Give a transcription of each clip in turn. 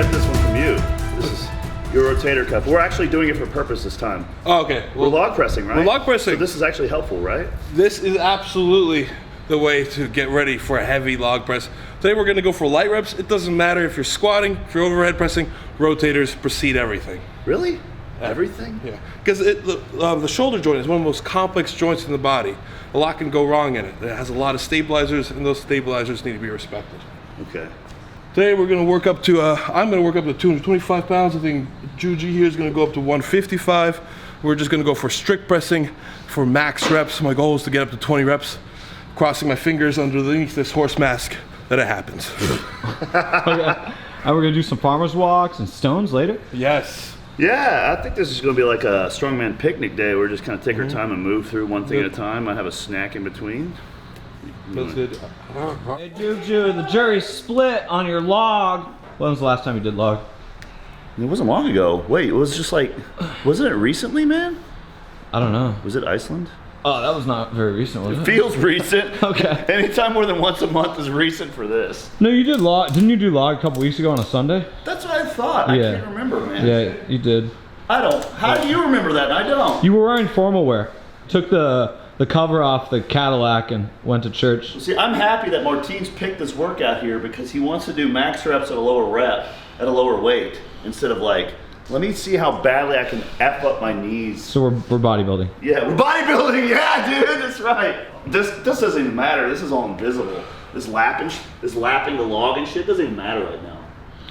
get this one from you. This is your rotator cuff. We're actually doing it for purpose this time. Oh, okay. We're log pressing, right? We're log pressing. So this is actually helpful, right? This is absolutely the way to get ready for a heavy log press. Today we're gonna go for light reps. It doesn't matter if you're squatting, if you're overhead pressing, rotators precede everything. Really? Everything? Yeah, because the shoulder joint is one of the most complex joints in the body. A lot can go wrong in it. It has a lot of stabilizers, and those stabilizers need to be respected. Okay. Today we're gonna work up to, I'm gonna work up to 225 pounds. I think Juji here is gonna go up to 155. We're just gonna go for strict pressing for max reps. My goal is to get up to 20 reps, crossing my fingers underneath this horse mask that it happens. Okay. And we're gonna do some farmer's walks and stones later? Yes. Yeah, I think this is going to be like a Strongman picnic day. We're just kind of take our time and move through one thing at a time. I have a snack in between. That's good. Hey Juju, the jury's split on your log. When was the last time you did log? It wasn't long ago. Wait, it was just like, wasn't it recently, man? I don't know. Was it Iceland? Oh, that was not very recent, was it? It feels recent. Okay. Anytime more than once a month is recent for this. No, you did log. Didn't you do log a couple weeks ago on a Sunday? That's what I thought. Yeah. I can't remember, man. Yeah, you did. I don't. How do you remember that? I don't. You were wearing formal wear. Took the cover off the Cadillac and went to church. See, I'm happy that Martine's picked this workout here because he wants to do max reps at a lower rep, at a lower weight, instead of like, let me see how badly I can F up my knees. So we're bodybuilding. Yeah, we're bodybuilding. Yeah, dude, that's right. This doesn't even matter. This is all invisible. This lapping the log and shit doesn't even matter right now.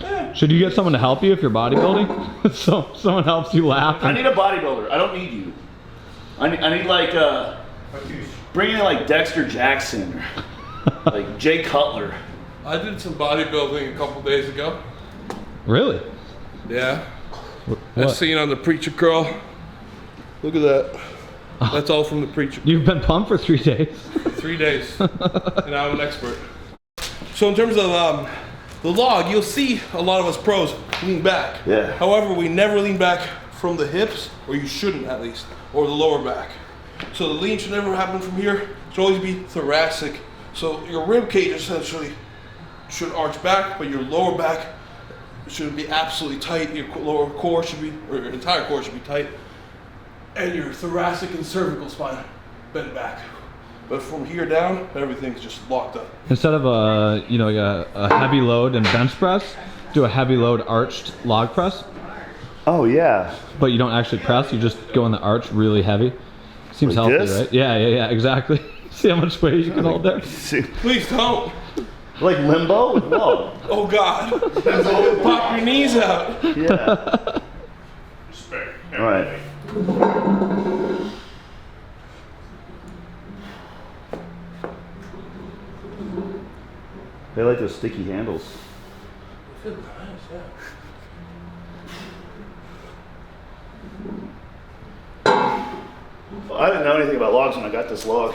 Yeah. Should you get someone to help you if you're bodybuilding? So someone helps you lap. I need a bodybuilder. I don't need you. I need like bring in like Dexter Jackson or like Jay Cutler. I did some bodybuilding a couple days ago. Really? Yeah. What? As seen on the Preacher Curl. Look at that. That's all from the Preacher. You've been pumped for 3 days. 3 days, and I'm an expert. So in terms of the log, you'll see a lot of us pros lean back. Yeah. However, we never lean back from the hips, or you shouldn't at least, or the lower back. So the lean should never happen from here. It should always be thoracic. So your rib cage essentially should arch back, but your lower back should be absolutely tight. Your lower core should be, or your entire core should be tight, and your thoracic and cervical spine bent back. But from here down, everything's just locked up. Instead of a heavy load and bench press, do a heavy load arched log press. Oh yeah. But you don't actually press, you just go in the arch really heavy. Seems Like healthy, this? right? Yeah, exactly. See how much weight you can hold there? Please don't. Like limbo with log. Oh God. Pop your knees out. Yeah. All right. They like those sticky handles. Feel nice, yeah. Well, I didn't know anything about logs when I got this log.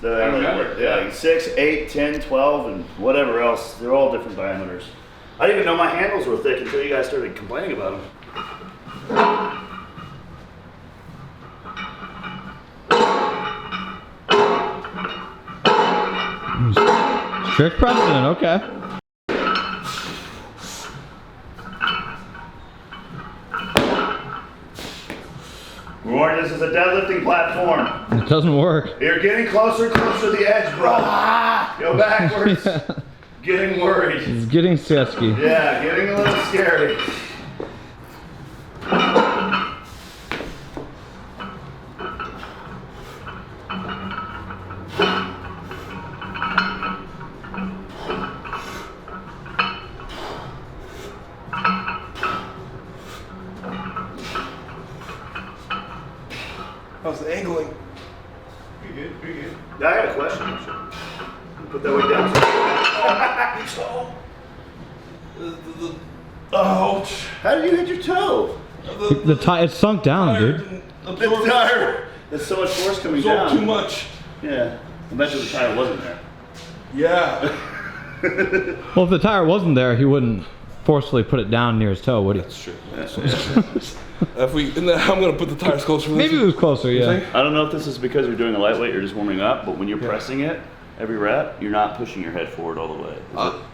So I remember. Yeah, like 6, 8, 10, 12, and whatever else. They're all different diameters. I didn't even know my handles were thick until you guys started complaining about them. Strict precedent, okay. Warren, this is a deadlifting platform. It doesn't work. You're getting closer and closer to the edge, bro. Go backwards. Getting worried. It's getting sesky. Yeah, getting a little scary. How's the angling? Pretty good, pretty good. Yeah, I got a question, actually. Put that way down. Ouch. How did you hit your toe? The tire, it's sunk down, dude. The tire. There's so much force coming Absorbed down. too much. Yeah. I bet you the tire wasn't there. Yeah. Well, if the tire wasn't there, he wouldn't forcefully put it down near his toe, would he? That's true. If we, and then I'm gonna put the tires closer. Maybe it was closer, yeah. I don't know if this is because you're doing a lightweight or just warming up, but when you're pressing it, every rep, you're not pushing your head forward all the way.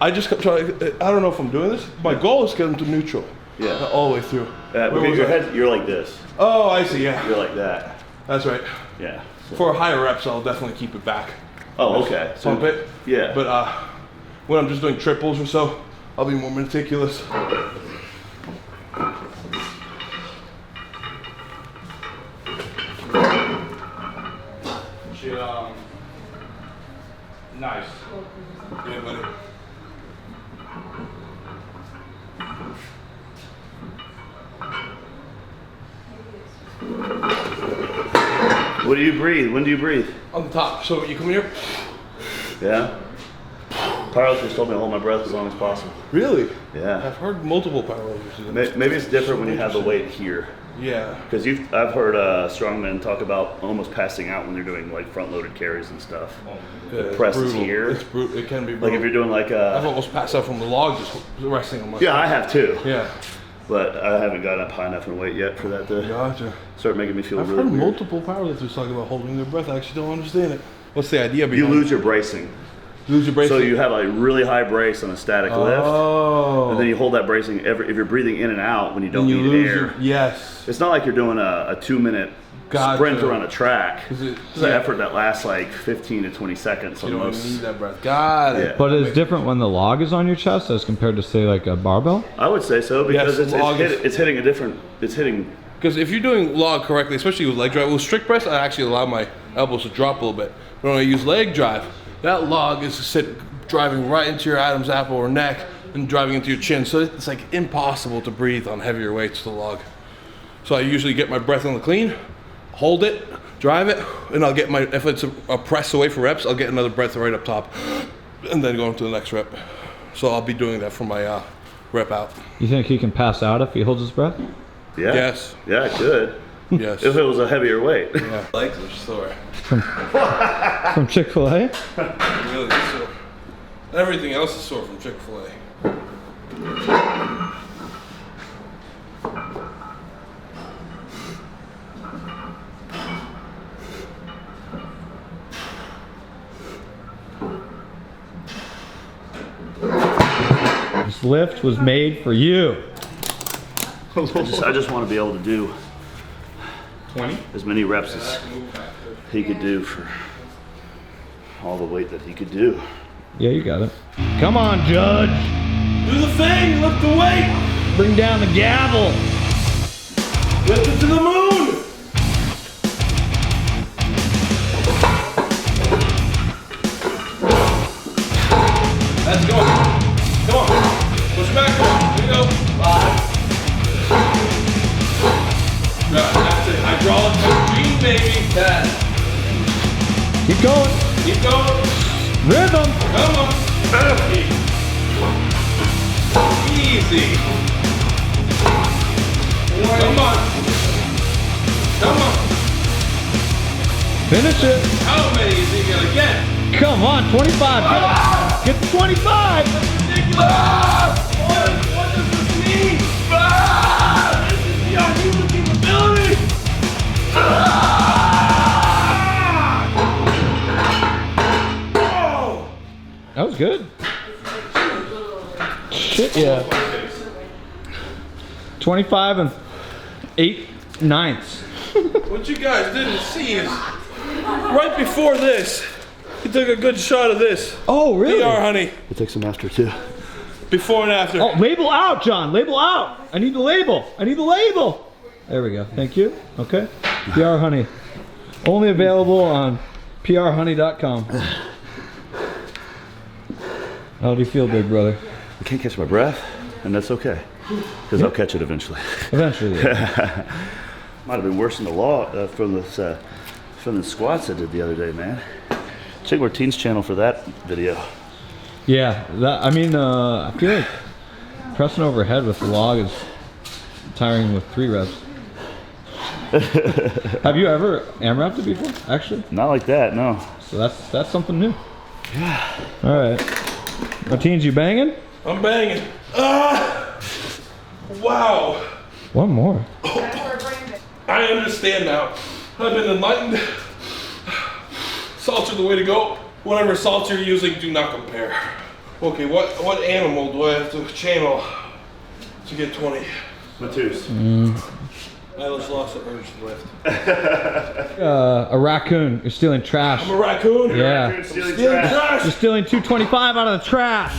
I just kept trying. I don't know if I'm doing this. My goal is to get them to neutral. Yeah. All the way through. Because your head, you're like this. Oh, I see. Yeah. You're like that. That's right. Yeah. So. For higher reps, I'll definitely keep it back. Oh, okay. So pump it. Yeah. But when I'm just doing triples or so, I'll be more meticulous. Nice. Yeah, buddy. What do you breathe? When do you breathe? On the top. So you come here. Yeah. Powerlifters told me to hold my breath as long as possible. Really? Yeah. I've heard multiple powerlifters do that. Maybe it's different when you have the weight here. Yeah. Because I've heard strongmen talk about almost passing out when they're doing like front-loaded carries and stuff. Yeah, The press is brutal. here. It's brutal. It can be brutal. Like if you're doing like I've almost passed out from the log just resting on my. Yeah, I have too. Yeah. But I haven't got up high enough in weight yet for that to Gotcha. start making me feel I've really heard weird. multiple powerlifters talking about holding their breath. I actually don't understand it. What's the idea behind You it? lose your bracing. Lose your bracing. So you have a really high brace on a static lift. Oh. And then you hold that bracing if you're breathing in and out when you don't and you need lose air. yes. It's not like you're doing a 2-minute Gotcha. sprint around a track. It's an yeah. effort that lasts like 15 to 20 seconds You don't almost. even need that breath. Got it. Yeah. But it's different when the log is on your chest as compared to say like a barbell. I would say so because Yes, log is- it's hitting a different. It's hitting. Because if you're doing log correctly, especially with leg drive, with strict press, I actually allow my elbows to drop a little bit. But when I use leg drive, that log is driving right into your Adam's apple or neck and driving into your chin. So it's like impossible to breathe on heavier weights, the log. So I usually get my breath on the clean, hold it, drive it, and I'll get if it's a press away for reps, I'll get another breath right up top and then go into the next rep. So I'll be doing that for my rep out. You think he can pass out if he holds his breath? Yeah. Yes. Yeah, it could. Yes. If it was a heavier weight. Yeah. Legs are sore. From Chick-fil-A? Really sore. Everything else is sore from Chick-fil-A. This lift was made for you. I just want to be able to do 20? as many reps as he could do for all the weight that he could do. Yeah, you got it. Come on, Judge. Do the thing, lift the weight. Bring down the gavel. Lift it to the moon. Let's go. Come on. Push back. Come on. Here we go. 5. Good. That's it. Hydraulic machine, baby. 10. Keep going. Keep going. Rhythm. Come on. Easy. Come on. Come on. Finish it. How many is he gonna get? Come on, 25. Get to 25. Ridiculous! What does this mean? This is beyond human capability! Oh! That was good. Shit, yeah. 25 and 8/9. What you guys didn't see is right before this, he took a good shot of this. Oh, really? PR, honey. We'll take some after too. Before and after. Oh, label out, John. Label out. I need the label. I need the label. There we go. Thank you. Okay. PR Honey. Only available on prhoney.com. How do you feel, big brother? I can't catch my breath, and that's okay, because I'll catch it eventually. Eventually. Yeah. Might have been worse than the from the squats I did the other day, man. Check Martine's channel for that video. Yeah. That. I mean, I feel like pressing overhead with the log is tiring with 3 reps. Have you ever AMRAP'd it before? Actually. Not like that, no. So that's something new. Yeah. All right. Martines, you banging? I'm banging. Wow. One more. I understand now. I've been enlightened. Salts are the way to go. whatever salts you're using, do not compare. Okay, what animal do I have to channel to get 20? Matus. I just lost the urge to lift. A raccoon. You're stealing trash. I'm a raccoon? Yeah. Raccoon stealing Stealing trash. trash! You're stealing 225 out of the trash.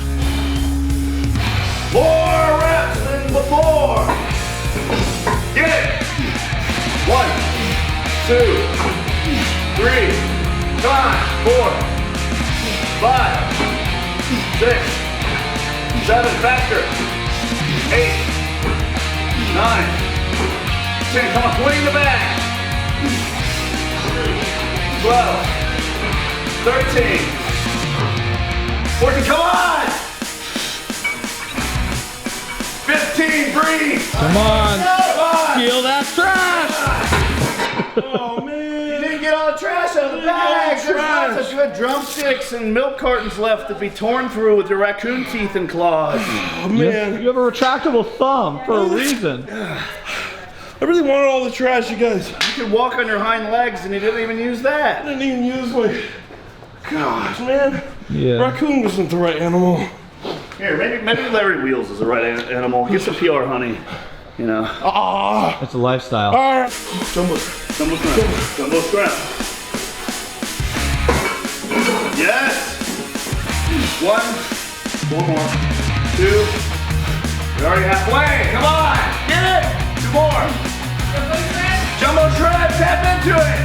More reps than before. Get it. 1, 2, 3, 4, 5, 6, 7, faster. 8, 9, 10. Come on, swing the bag. 12, 13, 14. Come on. 15, breathe! Come on. Steal that trash. Oh man! You didn't get all the trash out of the bag! There's lots of good drumsticks and milk cartons left to be torn through with your raccoon teeth and claws. Oh man! You have a retractable thumb for a reason. I really wanted all the trash, you guys. You can walk on your hind legs and you didn't even use I that. didn't even use my... Gosh, man. Yeah. Raccoon wasn't the right animal. Here, maybe Larry Wheels is the right animal. Get some PR, honey. You know. Ah! It's a lifestyle. Alright. Jumbo. Jumbo scrum. Jumbo scrum. Yes! 1, 4 more. 2. We're already halfway. Come on! Get it! 2 more. Jumbo shred, tap into it!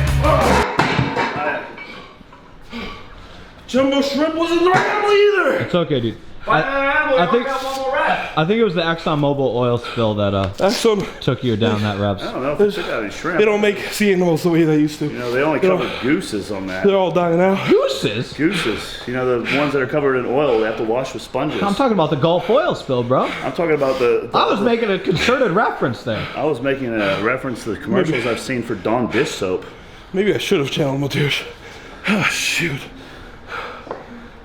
Jumbo shrimp wasn't the right animal either! It's okay, dude. Find another animal, I you think- only got 1 more rep. I think it was the ExxonMobil oil spill that That's some... took you down that reps. I don't know if they took out any shrimp. They don't make sea animals the way they used to. You know, they only cover gooses on that. They're all dying out. Gooses? Gooses. You know, the ones that are covered in oil, they have to wash with sponges. I'm talking about the Gulf oil spill, bro. I'm talking about the I was making a concerted reference there. I was making a reference to the commercials I've seen for Dawn dish soap. Maybe I should have channeled Matthias. Ah, shoot.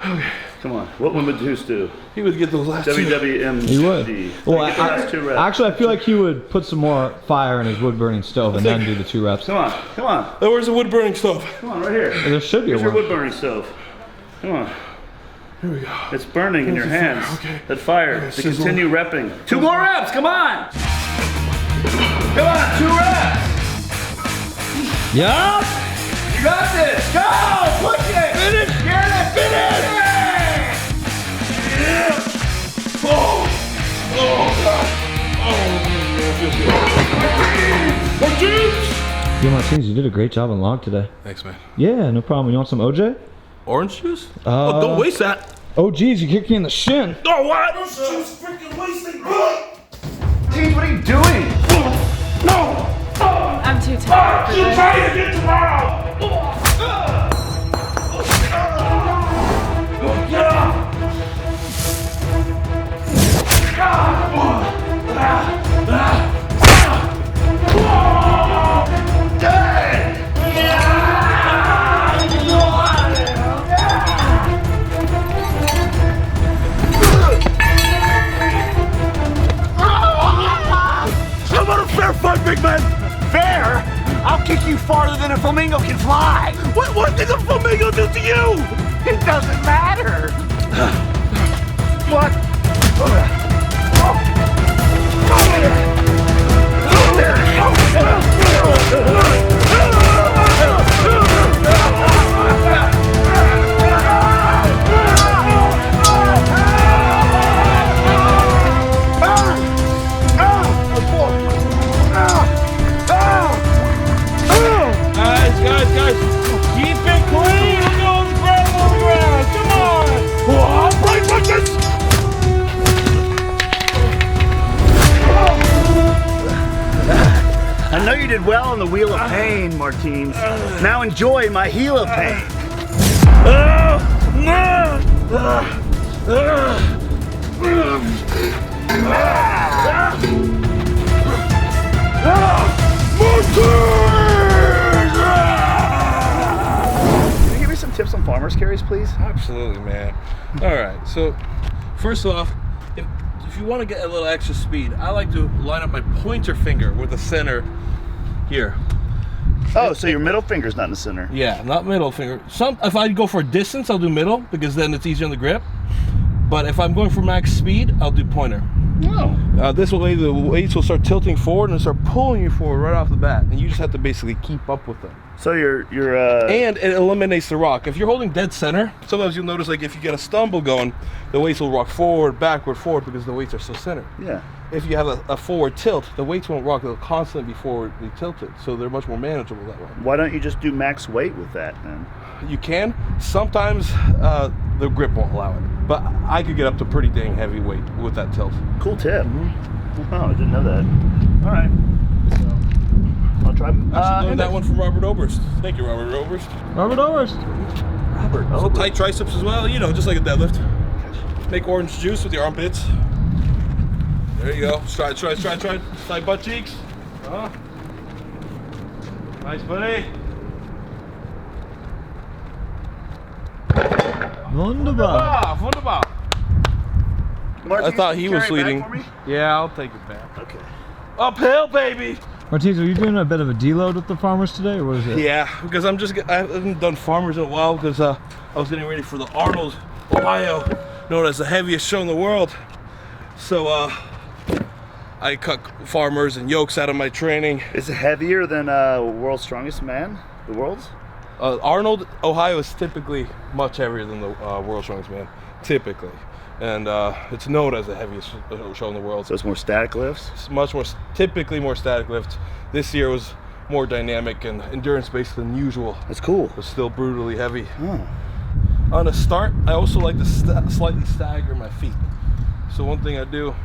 Okay. Come on, what would Matus do? He would get those last two. WWMD. He would. Well, Get the last 2 reps. actually, I feel like he would put some more fire in his wood-burning stove and then do the 2 reps. Come on, come on, Oh, where's the wood burning stove? come on, right here. There should be Here's your one. wood burning stove. Come on, Here we go. it's burning in your There's the fire, hands. okay. That fire. Okay, To sizzle. continue repping. 2 more reps. Come on. Come on, 2 reps. Yup! You got this. Go. Push it. Finish. Get it. Finish. Oh! Oh, God. Oh, Martins! Yo, Martins, you did a great job on log today. Thanks, man. Yeah, no problem. You want some OJ? Orange juice? Oh, don't waste that. Oh, geez, you kicked me in the shin. Oh, what? Orange juice freaking wasting. Team, what are you doing? No! I'm too tired for Too this. tired again tomorrow! How about a fair fight, big man? Fair? I'll kick you farther than a flamingo can fly. What did the flamingo do to you? It doesn't matter. What? Guys, keep it clean and don't grab on the ground. Come on. Oh, right like this. I know you did well on the wheel of pain, Martins. Now enjoy my heel of pain. Can you give me some tips on farmer's carries, please? Absolutely, man. All right, so first off, if you want to get a little extra speed, I like to line up my pointer finger with the center here. Oh, so your middle finger's not in the center. Yeah, not middle finger. If I go for distance, I'll do middle because then it's easier on the grip. But if I'm going for max speed, I'll do pointer. Oh. This way the weights will start tilting forward and start pulling you forward right off the bat. And you just have to basically keep up with them. So you're And it eliminates the rock. If you're holding dead center, sometimes you'll notice like if you get a stumble going, the weights will rock forward, backward, forward because the weights are so centered. Yeah. If you have a forward tilt, the weights won't rock, they'll constantly be forwardly tilted. So they're much more manageable that way. Why don't you just do max weight with that then? You can. Sometimes the grip won't allow it. But I could get up to pretty dang heavy weight with that tilt. Cool tip. Oh, I didn't know that. All right. So I'll try. I learned that one from Robert Oberst. Thank you, Robert Oberst. Robert Oberst. Robert. So tight triceps as well, you know, just like a deadlift. Make orange juice with your armpits. There you go. Stride. Side butt cheeks. Nice, buddy. Wunderbar. Wunderbar. Mark, I thought he was carry it leading. back for me? Yeah, I'll take it back. Okay. Uphill, baby. Martinez, are you doing a bit of a deload with the farmers today, or what is it? Yeah, because I haven't done farmers in a while because I was getting ready for the Arnold, Ohio, known as the heaviest show in the world. So I cut farmers and yokes out of my training. Is it heavier than World's Strongest Man? The world's? Arnold, Ohio is typically much heavier than the World's Strongest Man, typically. And it's known as the heaviest show in the world. So it's more static lifts? It's much more, typically more static lifts. This year was more dynamic and endurance-based than usual. That's cool. But still brutally heavy. Oh. On the start, I also like to slightly stagger my feet. So one thing I do,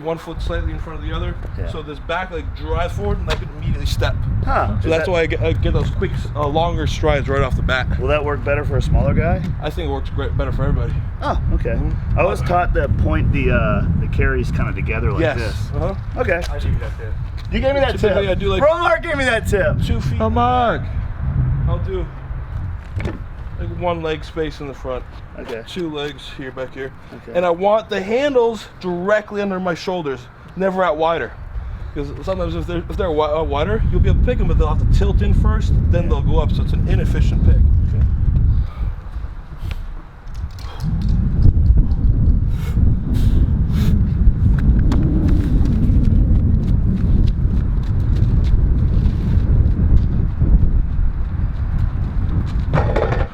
one foot slightly in front of the other, so this back leg drives forward and I can immediately step. Huh. So that's why I get those quick, longer strides right off the bat. Will that work better for a smaller guy? I think it works better for everybody. Oh, okay. I was taught to point the carries kind of together like this. Okay. I do that tip. You gave me that tip. Typically, I do like Bro, Mark gave me that tip. 2 feet. Oh, Mark. I'll do like one leg space in the front. Okay. 2 legs here, back here. Okay. And I want the handles directly under my shoulders, never out wider. Because sometimes if they're wider, you'll be able to pick them, but they'll have to tilt in first, then they'll go up, so it's an inefficient pick. Okay.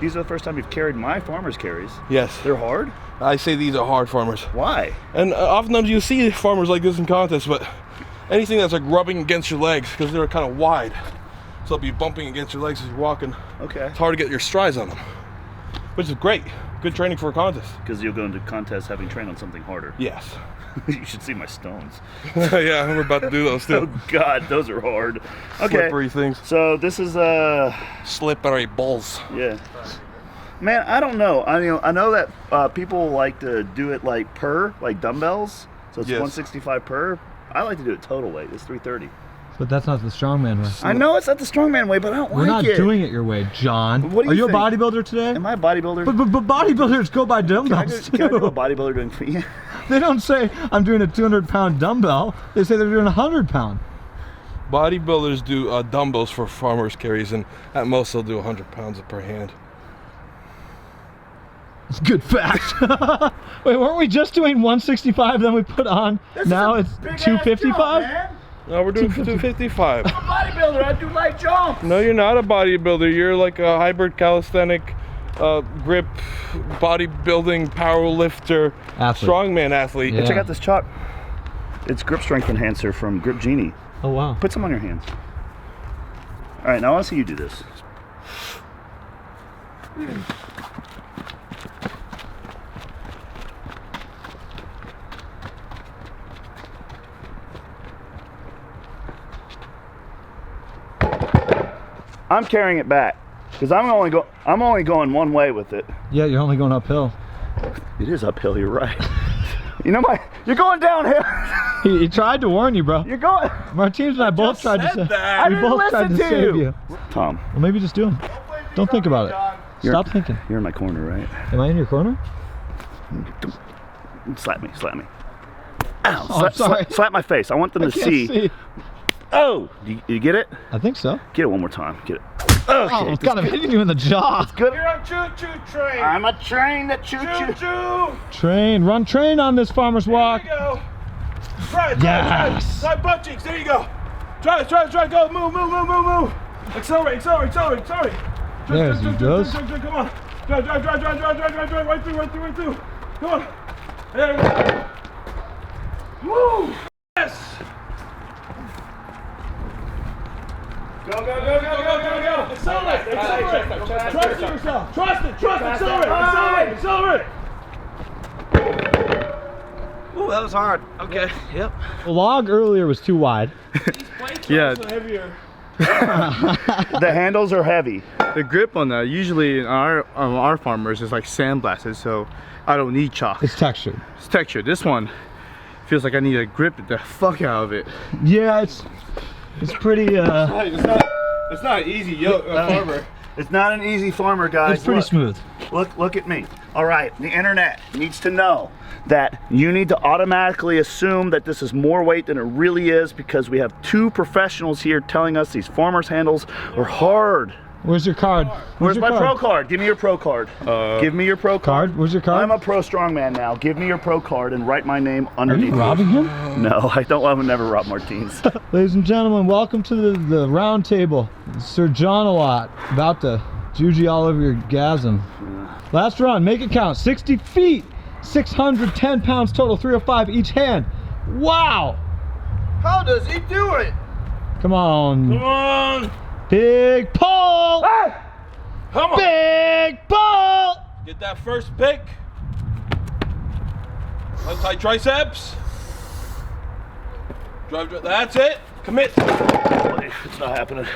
These are the first time you've carried my farmer's carries. Yes. They're hard? I say these are hard farmers. Why? And oftentimes you see farmers like this in contests, but anything that's like rubbing against your legs, because they're kind of wide. So they'll be bumping against your legs as you're walking. Okay. It's hard to get your strides on them. Which is great. Good training for a contest. Because you'll go into contests having trained on something harder. Yes. You should see my stones. Yeah, we're about to do those too. Oh God, those are hard. Okay. Slippery things. So this is Slippery balls. yeah. Man, I don't know. I know that people like to do it like dumbbells. So it's Yes. 165 per. I like to do it total weight. It's 330. But that's not the strongman way. I know it's not the strongman way, but I don't We're like not it. doing it your way, John. What do Are you you a think? bodybuilder today? Am I a bodybuilder? But bodybuilders go by dumbbells Can I do a too. bodybuilder doing feet? They don't say I'm doing a 200-pound dumbbell. They say they're doing a 100-pound. Bodybuilders do dumbbells for farmers carries, and at most they'll do 100 pounds per hand. It's a good fact. Wait, weren't we just doing 165? Then we put on. Now it's 255. No, we're doing 255. Bodybuilder, I do light jumps. No, you're not a bodybuilder. You're like a hybrid calisthenic, grip, bodybuilding, power lifter, Athlete. strongman athlete. Yeah. Check out this chalk. It's grip strength enhancer from Grip Genie. Oh wow. Put some on your hands. All right, now I want to see you do this. I'm carrying it back because I'm only going one way with it. Yeah, you're only going uphill. It is uphill. You're right. You're going downhill. He tried to warn you, bro. You're going. Martinez and I both tried to say. that. We didn't both tried to listen to save you. you. Tom, Well, maybe just do them. Don't think about it. Stop thinking. you're in my corner, right? Am I in your corner? Slap me. Ow! Oh, I'm sorry. Slap my face. I want them to Can't see. Oh, you get it? I think so. Get it one more time. Get it. Oh, it's kind of hitting you in the jaw. Good. You're a choo-choo train. I'm a train that choo-choo. Choo-choo. Train, run train on this farmer's walk. There you go. Try, Yes. try butt cheeks. There you go. Try, go. Move. Accelerate. There he goes. Come on. Drive. Right through. Come on. There we go. Woo. Yes. Go. Accelerate. Trust yourself. Trust it. Accelerate. Ooh, that was hard. Okay, yep. The log earlier was too wide. Yeah, Heavier. The handles are heavy. the grip on that, usually on our farmers is like sandblasted, so I don't need chalk. It's textured. It's textured. This one feels like I need to grip the fuck out of it. Yeah, it's pretty It's not an easy farmer. It's not an easy farmer, guys. it's pretty smooth. Look at me. All right, the internet needs to know that you need to automatically assume that this is more weight than it really is because we have two professionals here telling us these farmers' handles are hard. Where's your card? Where's your my pro card? Give me your pro card. Give me your pro card. Where's your card? I'm a pro strongman now. Give me your pro card and write my name Are underneath. you robbing him? No, I don't. I would never rob Martins. Ladies and gentlemen, welcome to the round table. Sir John a lot, about to juji all over your gasm. Last run, make it count. 60 feet, 610 pounds total, 305 each hand. Wow! How does he do it? Come on. Come on. Big pull! Come on. Big pull! Get that first pick. Untie triceps. Drive. That's it. Commit. It's not happening.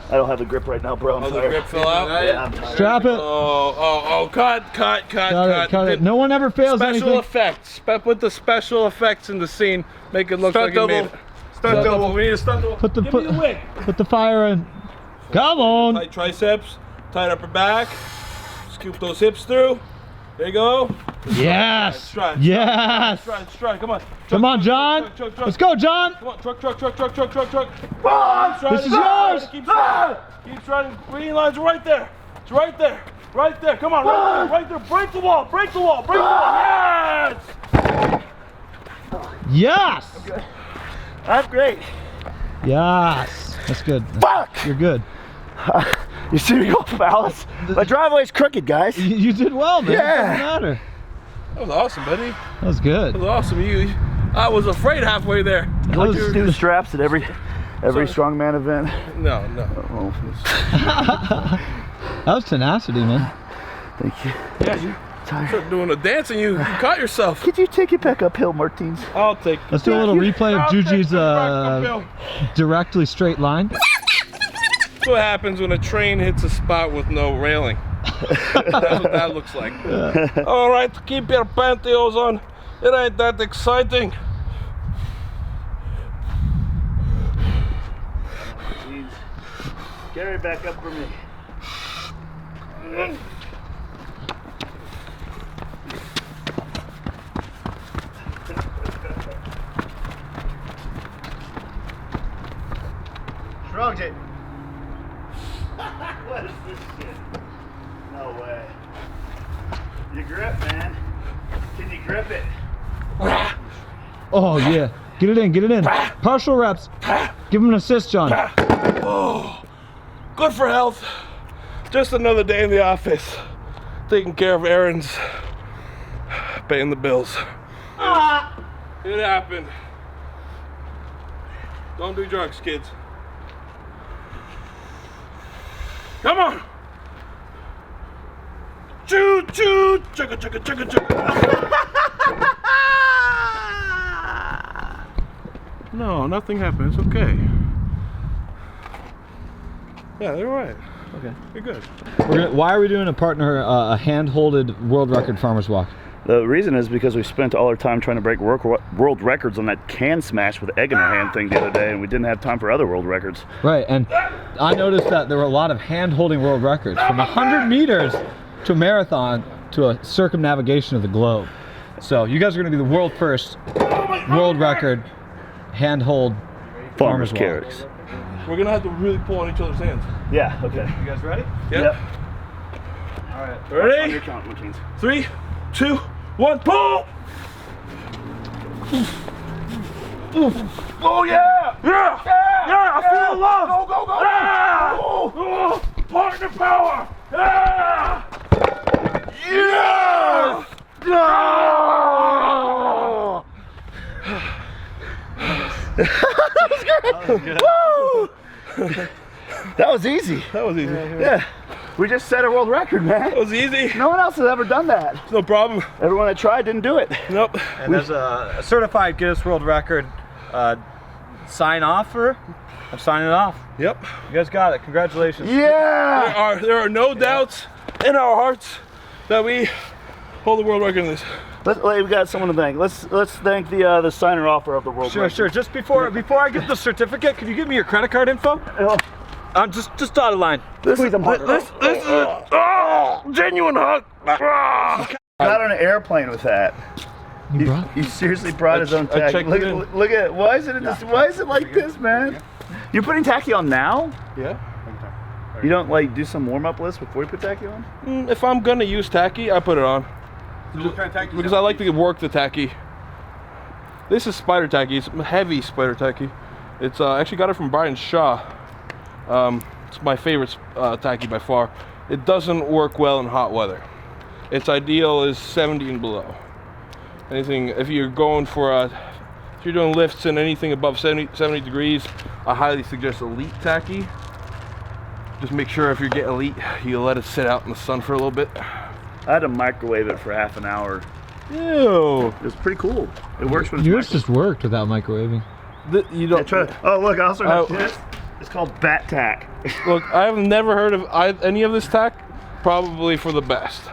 I don't have the grip right now, bro. I'm Oh, the tired. grip fell out. Yeah, I'm tired. Strap it. Oh, cut. Cut it. No one ever fails Special anything. effects. Put the special effects in the scene. Make it look like it made it. Stunt double. We need a stunt double. Put the Give me the wig. put the fire in. Come on. Tight triceps. Tight upper back. Scoop those hips through. There you go. Yes. Stride. Yes. Stride. Come on. Come on, John. Truck. Let's go, John. Come on. Truck. Come on. Stride. This is yours. Keep striding. Green line's right there. It's right there. Come on. Right there. Break the wall. Yes. Yes. I'm great. Yes. That's good. Fuck! You're good. You see me go from Alice? My driveway's crooked, guys. You did well, man. Yeah. It doesn't matter. That was awesome, buddy. That was good. That was awesome. I was afraid halfway there. I like to do the straps at every strongman event. No. Oh, That was tenacity, man. thank you. Yeah, you Tired. started doing a dance and you caught yourself. Could you take it back uphill, Martins? I'll take. Let's do a little replay of Juji's directly straight line. That's what happens when a train hits a spot with no railing. That's what that looks like. All right, keep your pantyhose on. It ain't that exciting. Carry it back up for me. Strong J. What is this shit? No way. You grip, man. Can you grip it? Oh yeah. Get it in. Partial reps. Give him an assist, John. Oh, good for health. Just another day in the office, taking care of errands, paying the bills. It happened. Don't do drugs, kids. Come on. Choo choo, chugga chugga chugga chugga. No, nothing happened. It's okay. Yeah, they're all right. Okay. You're good. Why are we doing a hand-holded world record farmer's walk? The reason is because we spent all our time trying to break world records on that can smash with egg in our hand thing the other day, and we didn't have time for other world records. Right, and I noticed that there were a lot of hand-holding world records, from 100 meters to a marathon to a circumnavigation of the globe. So you guys are going to be the world first world record hand-hold Farmer's Walk. Carricks. We're gonna have to really pull on each other's hands. Yeah, okay. You guys ready? Yep. All right. On Ready? your count, McKeans. 3, 2, 1, pull! Oh yeah! Yeah! Yeah! I feel love! Go, go, go! Yeah! Oh. Partner power! Yeah! Yeah! That was easy. That was easy. Yeah. We just set a world record, man. That was easy. No one else has ever done that. No problem. Everyone that tried didn't do it. Nope. And as a certified Guinness World Record sign offer, I'm signing it off. Yep. You guys got it. Congratulations. Yeah! There are no doubts in our hearts that we hold the world record in this. We got someone to thank. Let's thank the signer offer of the world Sure, record. sure. Just before I get the certificate, can you give me your credit card info? Just dotted line. This is Genuine hug. got on an airplane with that. You brought? He seriously brought his own I tacky. checked it in. Look at it. Why is it like this, man? You're putting tacky on now? Yeah. You don't like do some warm up list before you put tacky on? If I'm gonna use tacky, I put it on. What kind of tacky? Because I like to work the tacky. This is spider tacky. It's heavy spider tacky. It's actually got it from Brian Shaw. It's my favorite tacky by far. It doesn't work well in hot weather. Its ideal is 70 and below. Anything, if you're going for if you're doing lifts and anything above 70 degrees, I highly suggest elite tacky. Just make sure if you're getting elite, you let it sit out in the sun for a little bit. I had to microwave it for half an hour. Ew. It was pretty cool. It works when it's Yours just worked without microwaving. You don't. Oh look, I also have Oh. this. It's called bat tack. Look, I have never heard of any of this tack. Probably for the best.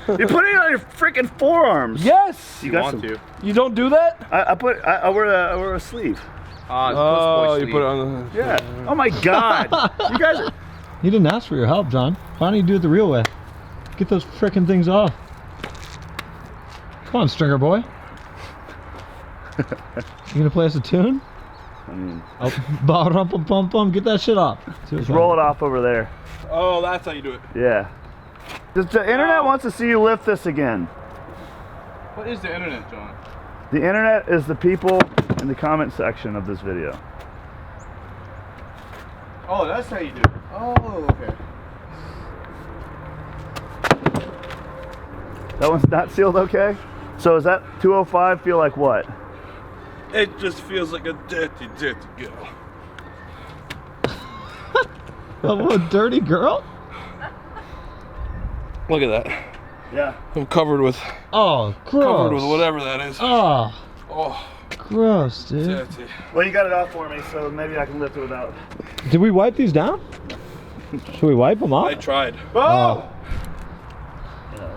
You're putting it on your freaking forearms. Yes. You got some. You don't do that? I wear a sleeve. Oh, you put it on the. Yeah. Oh my God. You guys are. You didn't ask for your help, John. Why don't you do it the real way? Get those frickin' things off. Come on, stringer boy. You gonna play us a tune? Ba-rum-pum-pum-pum. Get that shit off. Just roll it off over there. Oh, that's how you do it. Yeah. The internet wants to see you lift this again. What is the internet, John? The internet is the people in the comment section of this video. Oh, that's how you do it. Oh, okay. That one's not sealed okay? So is that 205 feel like what? It just feels like a dirty, dirty girl. A dirty girl? Look at that. Yeah. I'm covered with Oh, gross. covered with whatever that is. Oh, Oh, gross, dude. dirty. Well, you got it off for me, so maybe I can lift it without. Did we wipe these down? Should we wipe them off? I tried. Oh.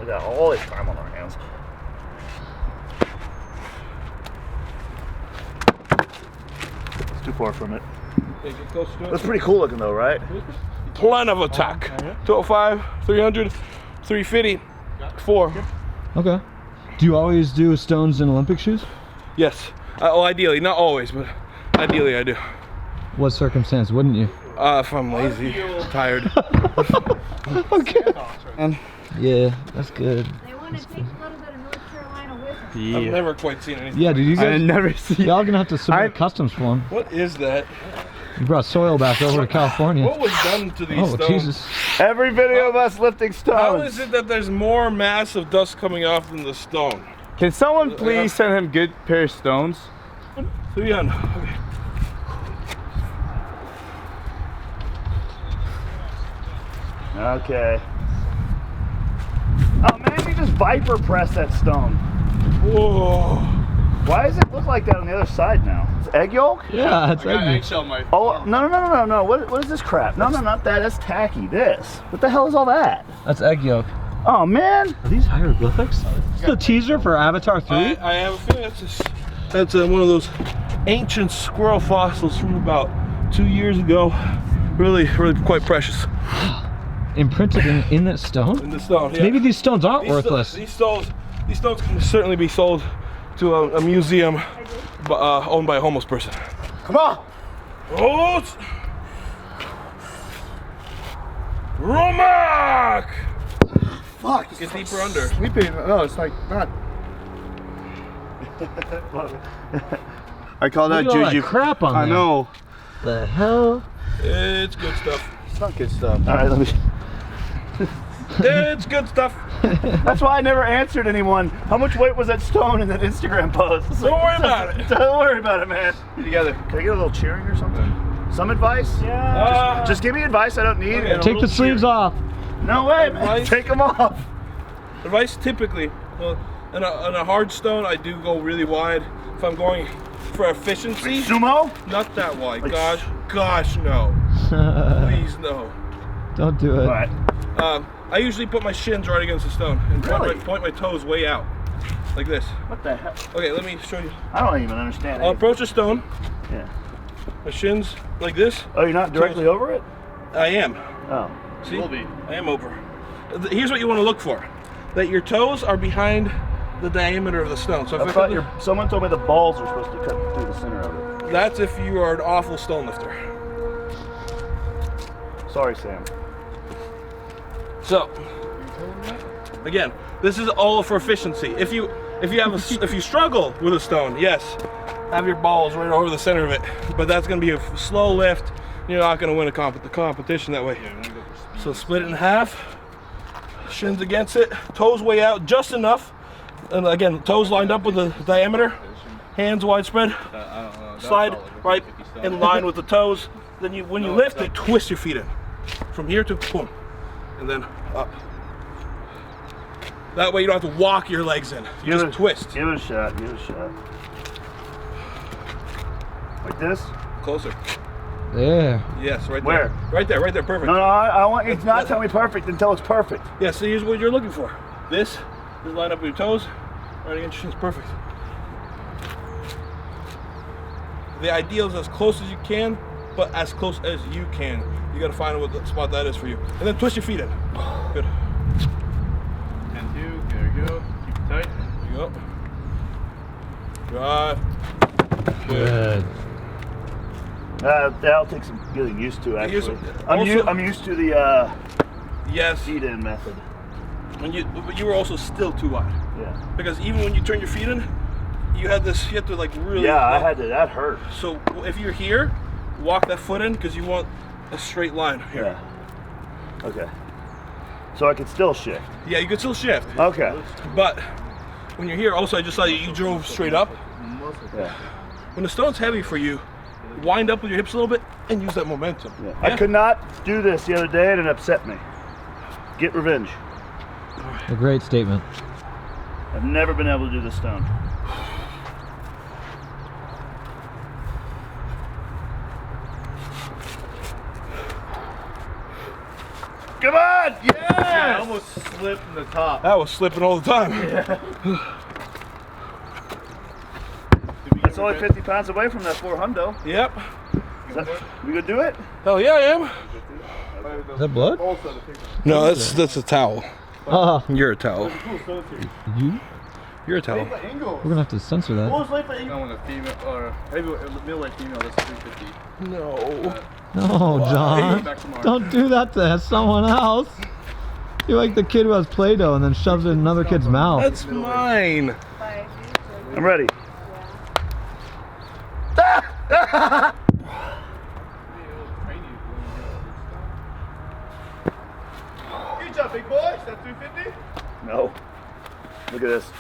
We got all this time on our hands. It's too far from it. Okay, get close to it. That's pretty cool looking though, right? Plan of attack. 205, 300, 350, 4. Okay. Do you always do stones in Olympic shoes? Yes. Well, ideally, not always, but ideally I do. What circumstance wouldn't you? If I'm lazy, tired. Okay. Yeah, that's good. They want to take a little bit of North Carolina with them. Yeah. I've never quite seen anything. Yeah, did you I guys? never see. Y'all gonna have to submit customs for them. What is that? You brought soil back over to California. What was done to these Oh, stones? Jesus. Every video of us lifting stones. How is it that there's more mass of dust coming off than the stone? Can someone please send him good pair of stones? 300. Okay. Okay. Oh man, you just viper press that stone. Whoa. Why does it look like that on the other side now? It's egg yolk? Yeah, it's eggy. Eggshell my. Oh, no. What is this crap? No, not that. That's tacky. This. What the hell is all that? That's egg yolk. Oh man. Are these hieroglyphics? This is the teaser for Avatar 3? I have a feeling that's one of those ancient squirrel fossils from about 2 years ago. Really quite precious. Imprinted in that stone? In the stone, yeah. Maybe these stones aren't worthless. These stones can certainly be sold to a museum owned by a homeless person. Come on. Oh! Romak! Fuck. Get deeper under. Sleeping. No, it's like not. I call that Look at all that Juju. crap on there. I know. The hell? It's good stuff. It's not good stuff. All right, let me. It's good stuff. That's why I never answered anyone. How much weight was that stone in that Instagram post? Don't worry about it. Don't worry about it, man. Together. Can I get a little cheering or something? Some advice? Yeah. Just give me advice I don't need. Okay. and a Take the little sleeves cheering. off. No way, man. Advice? Take them off. Advice typically, well, in a hard stone, I do go really wide. If I'm going for efficiency, Sumo? not that wide. Like- Gosh, no. Please, no. Don't do it. All right. I usually put my shins right against the stone and Really? point my toes way out, like this. What the hell? Okay, let me show you. I don't even understand. I'll approach the stone, Yeah. my shins like this. Oh, you're not directly over it? I am. Oh. See? I am over. Here's what you want to look for. That your toes are behind the diameter of the stone. So I thought someone told me the balls are supposed to cut through the center of it. that's if you are an awful stone lifter. Sorry, Sam. So, again, this is all for efficiency. If you struggle with a stone, yes, have your balls right over the center of it. But that's going to be a slow lift. You're not going to win the competition that way. So split it in half. Shins against it. Toes way out just enough. And again, toes lined up with the diameter. Hands widespread. Slide right in line with the toes. Then when you lift it, twist your feet in. From here to boom. And then up. That way you don't have to walk your legs in. You just twist. Give it a shot. Give it a shot. Like this? Closer. There. Yes, right Where? there. Right there, perfect. No, I want you to not tell me perfect until it's perfect. Yeah, so here's what you're looking for. This line up with your toes, right against your shins, perfect. The ideal is as close as you can, but as close as you can. You gotta find what the spot that is for you. And then twist your feet in. Good. And two. There you go. Keep it tight. There you go. Drive. Good. That'll take some getting used to, Here's- actually. also- I'm used to the Yes. feet in method. But you were also still too wide. Yeah. Because even when you turn your feet in, you had to like really. Yeah, I had to. That hurt. So if you're here, walk that foot in because you want a straight line here. Yeah. Okay. So I could still shift. Yeah, you can still shift. Okay. But when you're here, also I just saw you drove straight up. Yeah. When the stone's heavy for you, wind up with your hips a little bit and use that momentum. Yeah. I could not do this the other day and it upset me. Get revenge. A great statement. I've never been able to do this stone. Come on! I Yes! almost slipped in the top. That was slipping all the time. It's only 50 pounds away from that 400. Yep. We gonna do it? Hell yeah, I am. Is that blood? No, that's a towel. You're a towel. You? You're a towel. We're gonna have to censor that. I want a female or maybe a middle-aged female. That's 350. No. No, John. Back tomorrow. Don't do that to someone else. You're like the kid who has Play-Doh and then shoves it in another kid's mouth. That's mine. I'm ready. Good job, big boy. Is that 350? No. Look at this.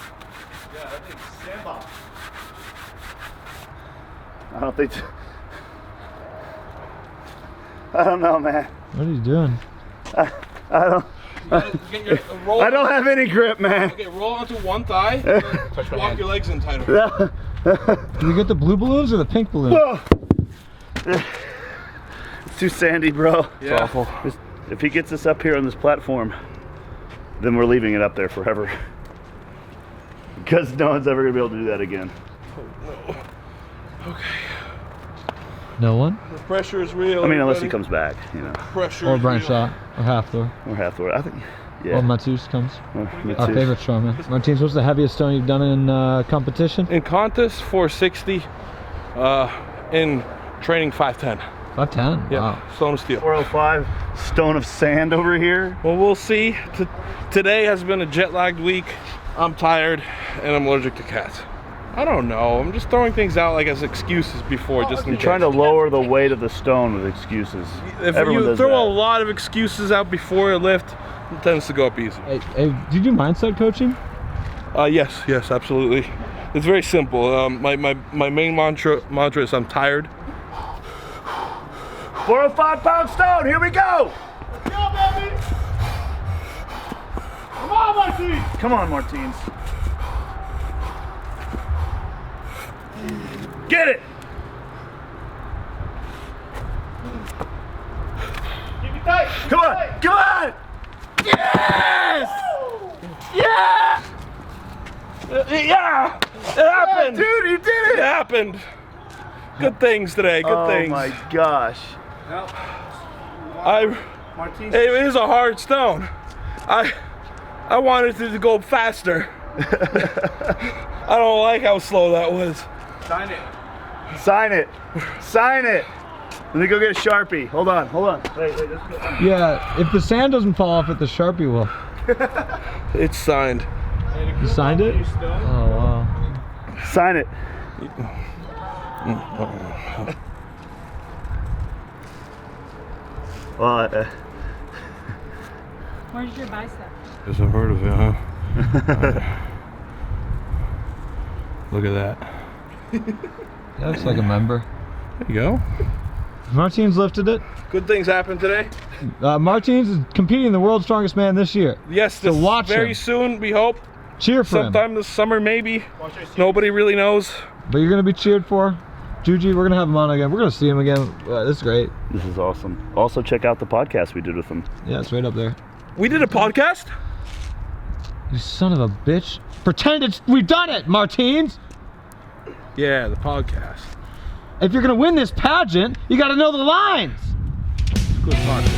Yeah, that thing's sandbox. I don't think. I don't know, man. What are you doing? I don't. Get your, roll, I don't have any grip, man. Okay, roll onto one thigh. And then walk your legs in tighter. Did you get the blue balloons or the pink balloons? It's too sandy, bro. Yeah. It's awful. If he gets us up here on this platform, then we're leaving it up there forever. Because no one's ever gonna be able to do that again. Oh, no. Okay. No one? The pressure is real. I mean, unless he everybody. comes back, you know. Pressure Or is Brian real. Shaw? Or half door? Or half the way. I think Yeah. Well, Matus comes. Matus. Our favorite strongman. Martins, what's the heaviest stone you've done in competition? In contest, 460. In training, 510. 510. Yeah, Wow. stone of steel. 405, stone of sand over here. Well, we'll see. Today has been a jet-lagged week. I'm tired, and I'm allergic to cats. I don't know. I'm just throwing things out like as excuses before, just in You're case. trying to lower the weight of the stone with excuses. If Everyone you does throw that. a lot of excuses out before a lift, it tends to go up easy. Hey, do you do mindset coaching? Yes, absolutely. It's very simple. My main mantra is I'm tired. 405-pound stone, here we go! Let's go, baby! Come on, Martins! Come on, Martins. Get it! Keep it tight! Come on, come on! Yes! Yeah! Yeah! It happened! Dude, you did It it! happened! Good things today, good things. Oh my gosh. Martins. It is a hard stone. I wanted it to go faster. I don't like how slow that was. Sign it. Sign it. Sign it. Let me go get a Sharpie. Hold on. Wait, let's go. Yeah, if the sand doesn't fall off it, the Sharpie will. It's signed. You signed it? Oh, wow. Sign it. Well, Where's your bicep? Just I've heard of it, huh? Look at that. That looks like a member. There you go. Martins lifted it. Good things happened today. Martins is competing in the World's Strongest Man this year. Yes, So watch very him. soon, we hope. Cheer for him. Sometime this summer, maybe. Nobody really knows. But you're going to be cheered for. Juji, we're going to have him on again. We're going to see him again. This is great. this is awesome. Also, check out the podcast we did with him. Yeah, it's right up there. We did a podcast? You son of a bitch. Pretend we've done it, Martins. Yeah, the podcast. If you're going to win this pageant, you got to know the lines. Good podcast.